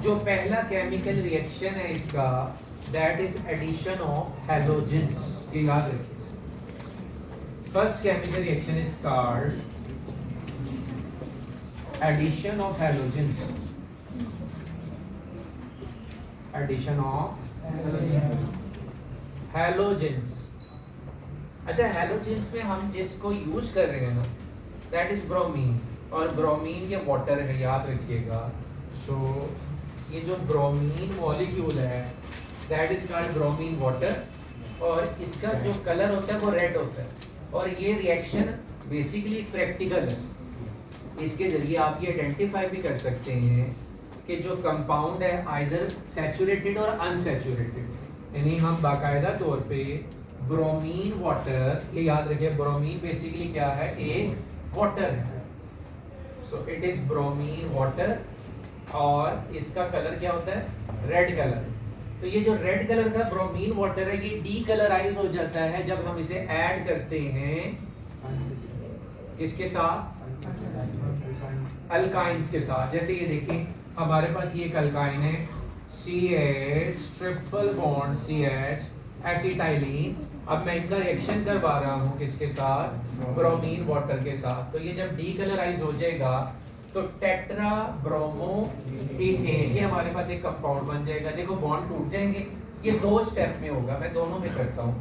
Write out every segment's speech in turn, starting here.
जो पहला chemical reaction है इसका, that is addition of halogens. ये याद रखिए, first chemical reaction is called addition of halogens. Addition of halogens. अच्छा, हैलोजेंस में हम जिसको यूज कर रहे हैं ना, दैट इज ब्रोमीन, और ब्रोमीन ये वाटर है, याद रखिएगा। सो ये जो ब्रोमीन मॉलिक्यूल है that is called bromine water, और इसका जो कलर होता है वो रेड होता है। और ये रिएक्शन बेसिकली प्रैक्टिकल है, इसके जरिए आप ये आइडेंटिफाई भी कर सकते हैं कि जो कंपाउंड है आइदर सैचुरेटेड और अनसैचुरेटेड, यानी हम बाकायदा तौर पे ब्रोमीन वाटर, ये याद रखिए ब्रोमीन बेसिकली क्या है, एक वाटर है। So it is bromine water, और इसका कलर क्या होता है, रेड कलर। तो ये जो रेड कलर का ब्रोमीन वाटर है ये डी कलराइज हो जाता है जब हम इसे ऐड करते हैं किसके साथ, अल्काइंस के साथ। जैसे ये देखिए हमारे पास ये एक अल्काइन है CH triple bond CH acetylene. अब मैं इनका रिएक्शन करवा रहा हूँ किसके साथ, ब्रोमीन वाटर के साथ। तो ये जब डी कलराइज हो जाएगा तो टेट्रा ब्रोमो इथेन, ये हमारे पास एक कंपाउंड बन जाएगा। देखो बॉन्ड टूट जाएंगे, ये दो स्टेप में होगा, मैं दोनों में करता हूँ।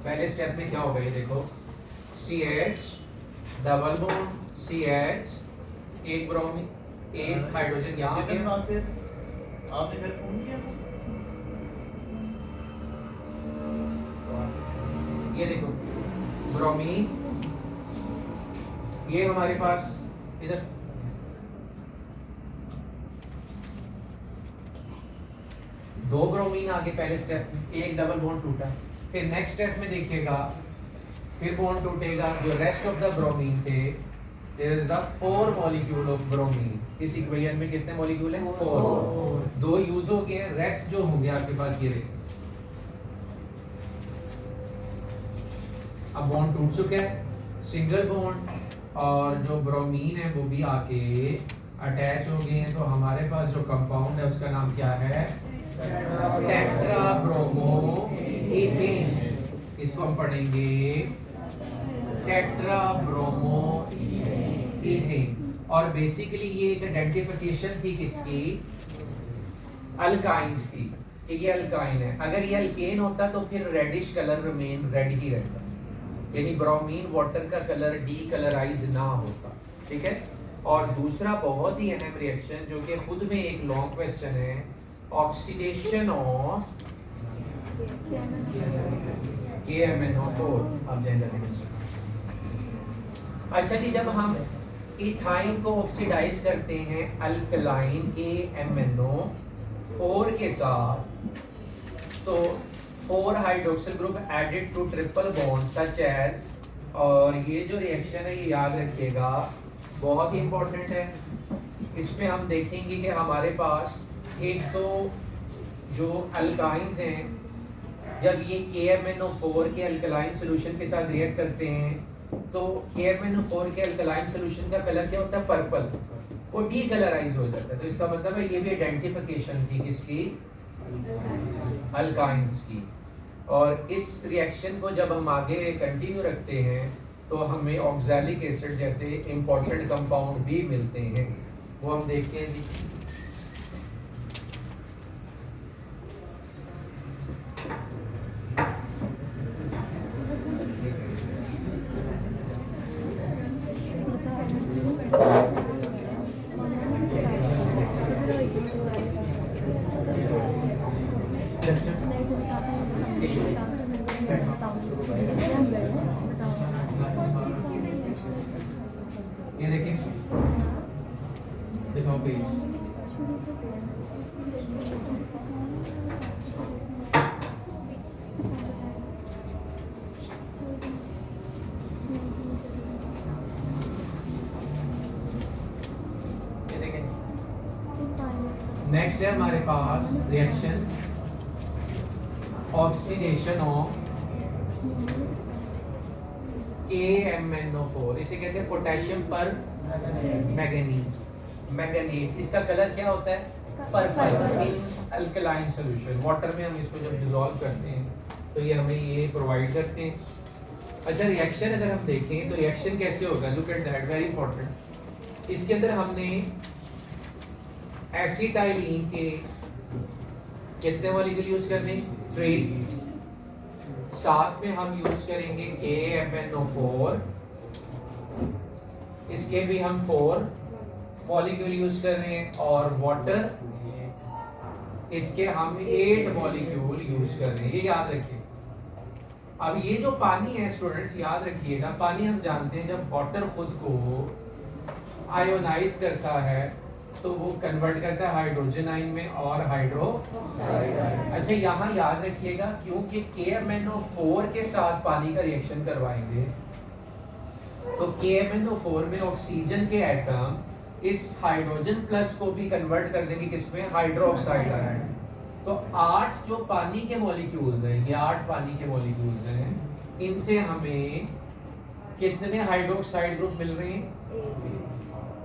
पहले स्टेप में क्या होगा, ये देखो CH डबल बॉन्ड CH, एक ब्रोमीन, एक हाइड्रोजन यहाँ पे। आपने फिर फोन किया? ये देखो ब्रोमीन, ये हमारे पास इधर दो ब्रोमीन आगे पहले स्टेप में, एक डबल बॉन्ड टूटा। फिर नेक्स्ट स्टेप में देखिएगा फिर बॉन्ड टूटेगा, जो रेस्ट ऑफ द ब्रोमीन थे there is the 4 molecule of bromine. इस इक्वेशन में कितने मॉलिक्यूल हैं, 4। दो यूज हो गए, रेस्ट जो होंगे आपके पास ये रहे। अब बॉन्ड टूट चुका है, सिंगल बॉन्ड, और जो ब्रोमीन है वो भी आके अटैच हो गए हैं। तो हमारे पास जो कंपाउंड है उसका नाम क्या है, टेट्रा ब्रोमो इथेन। इसको हम पढ़ेंगे टेट्रा ब्रोमो इथेन। और बेसिकली ये एक आइडेंटिफिकेशन थी किसकी, अल्काइंस की, कि ये अल्काइन है। अगर ये अल्केन होता तो फिर रेडिश कलर रिमेन रेड ही रहता, यानी ब्रोमीन वाटर का कलर डी कलराइज ना होता। ठीक है। और दूसरा बहुत ही अहम रिएक्शन जो कि खुद में एक लॉन्ग क्वेश्चन है, ऑक्सीडेशन ऑफ KMnO4। अब अच्छा जी, जब हम इथाइन को ऑक्सीडाइज करते हैं अल्कलाइन KMnO4 के साथ, तो 4 hydroxyl group added to triple bond such as, और ये जो रिएक्शन है ये याद रखिएगा बहुत ही इंपॉर्टेंट है। इसमें हम देखेंगे कि हमारे पास एक तो जो अल्काइंस हैं, जब ये KMnO4 के अल्कलाइन सोल्यूशन के साथ रिएक्ट करते हैं तो KMnO4 के अल्कलाइन सोल्यूशन का कलर क्या होता है, पर्पल, वो डी कलराइज हो जाता है। तो इसका मतलब है ये भी आइडेंटिफिकेशन थी किसकी, अल्काइंस की। और इस रिएक्शन को जब हम आगे कंटिन्यू रखते हैं तो हमें ऑक्सैलिक एसिड जैसे इंपॉर्टेंट कंपाउंड भी मिलते हैं, वो हम देखते हैं जी। ये देखिए, दिखाओ पेज। ये देखिए, नेक्स्ट है हमारे पास रिएक्शन ऑक्सीडेशन ऑफ KMnO4। इसे कहते हैं पोटेशियम पर मैंगनीज। मैंगनीज, इसका कलर क्या होता है, purple in alkaline solution. Water में हम इसको जब डिसॉल्व करते हैं तो ये हमें ये प्रोवाइड करते हैं। अच्छा, रिएक्शन अगर हम देखें तो रिएक्शन कैसे होगा, look at that, very important. इसके अंदर हमने एसिटाइलिन के कितने मॉलिक्यूल यूज करने, 3। साथ में हम यूज करेंगे KMnO4, इसके भी हम 4 मॉलिक्यूल यूज कर रहे हैं, और वाटर इसके हम 8 मॉलिक्यूल यूज कर रहे हैं, ये याद रखिए। अब ये जो पानी है स्टूडेंट्स, याद रखिएगा, पानी हम जानते हैं जब वाटर खुद को आयोनाइज करता है तो वो कन्वर्ट करता है हाइड्रोजन आयन में और हाइड्रोक्साइड। अच्छा, यहाँ याद रखिएगा क्योंकि KMnO4 के साथ पानी का रिएक्शन करवाएंगे तो KMnO4 में ऑक्सीजन के एटम इस हाइड्रोजन प्लस को भी कन्वर्ट कर देंगे किसमें, हाइड्रोक्साइड आयन। तो 8 जो पानी के मॉलिक्यूल्स हैं, ये 8 पानी के मॉलिक्यूल्स हैं, इनसे हमें कितने हाइड्रोक्साइड ग्रुप मिल रहे हैं,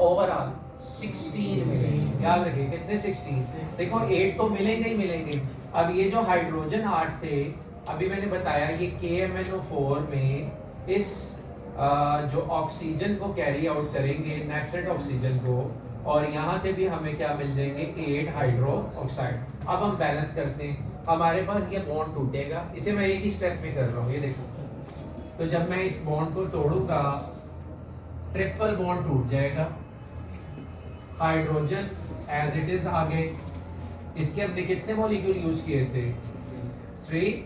ओवरऑल 16 मिलेंगे। याद रखिए कितने, 16। देखो 8 तो मिलेंगे ही मिलेंगे। अब ये जो हाइड्रोजन 8 थे, अभी मैंने बताया ये KMnO4 में इस जो ऑक्सीजन को कैरी आउट करेंगे, नेसेड ऑक्सीजन को, और यहाँ से भी हमें क्या मिल जाएंगे, 8 हाइड्रोक्साइड। अब हम बैलेंस करते हैं, हमारे पास ये बॉन्ड टूटेगा, इसे मैं एक ही स्टेप में कर रहा हूँ, ये देखो। तो जब मैं इस बॉन्ड को तोड़ूंगा, ट्रिपल बॉन्ड टूट जाएगा, हाइड्रोजन एज इट इज आगे। इसके हमने कितने मॉलिक्यूल यूज किए थे, 3।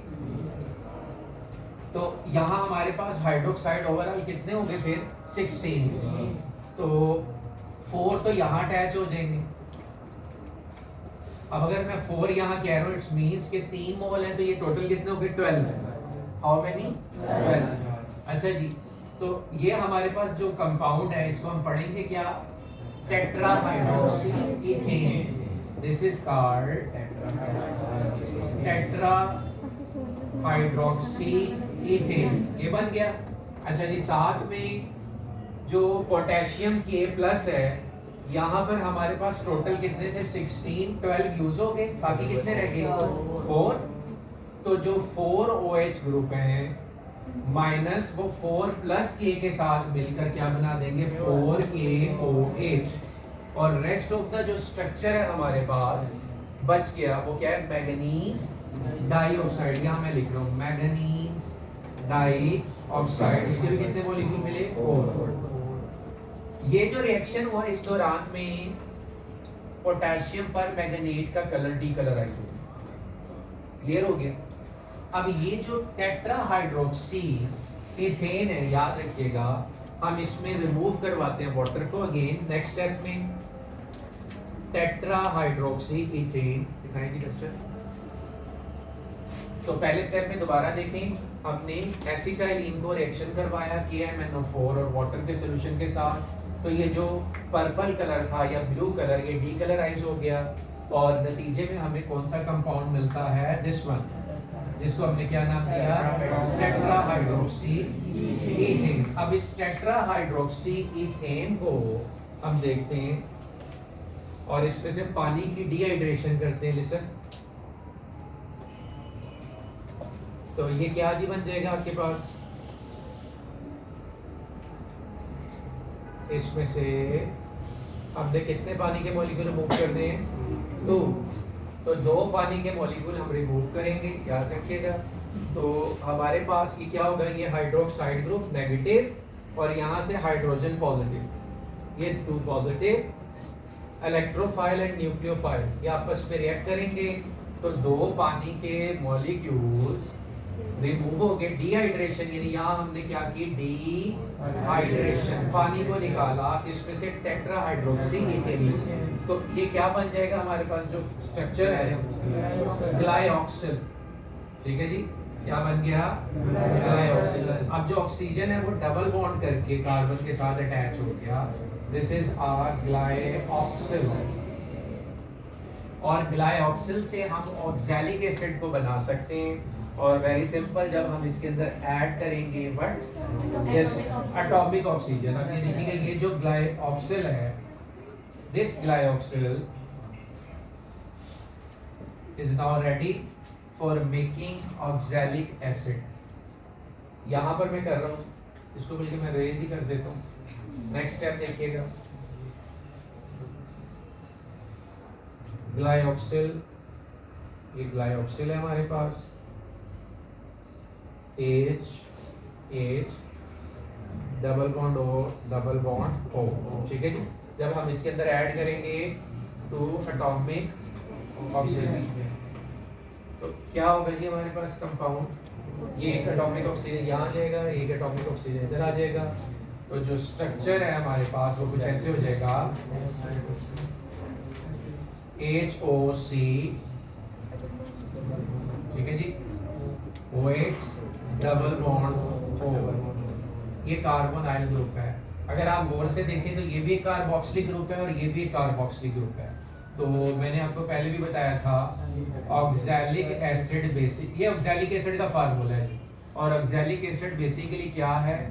तो यहाँ हमारे पास हाइड्रोक्साइड ओवरऑल कितने हो गए फिर, 16। तो 4 तो यहाँ अटैच हो जाएंगे। अब अगर मैं 4 यहाँ कह रहा हूँ, इट्स मींस के 3 मोल हैं, तो ये टोटल कितने हो गए, 12। How many, 12। अच्छा जी, तो ये हमारे पास जो कंपाउंड है इसको हम पढ़ेंगे क्या, tetrahydroxy ethane. This is called tetrahydroxy ethane, ये बन गया। अच्छा जी, साथ में जो पोटेशियम K+ है, यहाँ पर हमारे पास टोटल कितने थे, 16, 12 यूज हो गए, बाकी कितने रह गए, 4। तो जो 4 OH ग्रुप हैं माइनस वो 4 + K के साथ मिलकर क्या बना देंगे, 4KOH। और रेस्ट ऑफ द जो स्ट्रक्चर है हमारे पास बच गया, वो क्या है, मैंगनीज डाइऑक्साइड। यहाँ मैं लिख रहा हूँ मैंगनीज डाइऑक्साइड। इसके भी कितने मॉलिक्यूल मिले, 4। ये जो रिएक्शन हुआ इस दौरान में पोटेशियम पर मैंगनीट का कलर डीकलराइज हो गया। क्लियर हो गया। अब ये जो टेट्राहाइड्रोक्सी इथेन है, याद रखिएगा, हम इसमें रिमूव करवाते हैं वाटर को। अगेन नेक्स्ट स्टेप में टेट्राहाइड्रोक्सी इथेन दिखाएंगे कस्टर। तो पहले स्टेप में दोबारा देखें, हमने एसिटाइलिन को रिएक्शन करवाया KMnO4 और वाटर के सॉल्यूशन के साथ। तो ये जो पर्पल कलर था या ब्लू कलर, ये डीकलराइज हो गया, और नतीजे में हमें कौन सा कंपाउंड मिलता है, दिस वन, जिसको हमने क्या नाम दिया, टेट्राहाइड्रोक्सी इथेन। अब इस टेट्राहाइड्रोक्सी इथेन को हम देखते हैं और इसमें से पानी की डिहाइड्रेशन करते हैं। लिसन, तो ये क्या जी बन जाएगा आपके पास, इसमें से हमने कितने पानी के मॉलिक्यूल रिमूव करने हैं, 2। तो 2 पानी के मॉलिक्यूल हम रिमूव करेंगे, याद रखिएगा। तो हमारे पास ये क्या होगा, ये हाइड्रोक्साइड ग्रुप नेगेटिव, और यहाँ से हाइड्रोजन पॉजिटिव, ये 2 पॉजिटिव, इलेक्ट्रोफाइल एंड न्यूक्लियोफाइल, ये आपस में रिएक्ट करेंगे। तो 2 पानी के मॉलिक्यूल्स रिमूव हो गए, डिहाइड्रेशन, यानी यहाँ हमने क्या की, डिहाइड्रेशन, पानी को निकाला, इसमें से टेट्राहाइड्रोक्सी इथेन। तो ये क्या बन जाएगा हमारे पास, जो स्ट्रक्चर है ग्लाइऑक्सिल। ठीक है जी, क्या बन गया, ग्लाइऑक्सिल। अब जो ऑक्सीजन है वो डबल बॉन्ड करके कार्बन के साथ अटैच हो गया, दिस इज आवर ग्लाइऑक्सिल। और ग्लाइऑक्सिल से हम ऑक्सैलिक एसिड को बना सकते हैं, और वेरी सिंपल, जब हम इसके अंदर ऐड करेंगे बट यस एटॉमिक ऑक्सीजन। अब ये देखिएगा, ये जो ग्लाइऑक्सिल है, this ग्लाइऑक्सिल is now ready for making oxalic acid. यहाँ पर मैं कर रहा हूँ, इसको बल्कि मैं रेज ही कर देता हूँ। नेक्स्ट स्टेप देखिएगा, ग्लाइऑक्सिल, ये ग्लाइऑक्सिल है हमारे पास, H double bond O double bond O, ठीक है जी। जब हम इसके अंदर ऐड करेंगे 2 एटॉमिक ऑक्सीजन, तो क्या होगा जी हमारे पास कंपाउंड, ये एक एटॉमिक ऑक्सीजन यहाँ आ जाएगा, एक एटॉमिक ऑक्सीजन इधर आ जाएगा। तो जो स्ट्रक्चर है हमारे पास वो कुछ ऐसे हो जाएगा, HOC, ठीक है जी, OH डबल बॉन्ड O, ये कार्बोनाइल ग्रुप है। अगर आप गौर से देखें तो ये भी एक कार्बोक्सिलिक ग्रुप है और ये भी एक कार्बोक्सिलिक ग्रुप है। तो मैंने आपको पहले भी बताया था ऑक्सैलिक एसिड बेसिक, ये ऑक्सैलिक एसिड का फार्मूला है जी। और ऑक्सैलिक एसिड बेसिकली क्या है,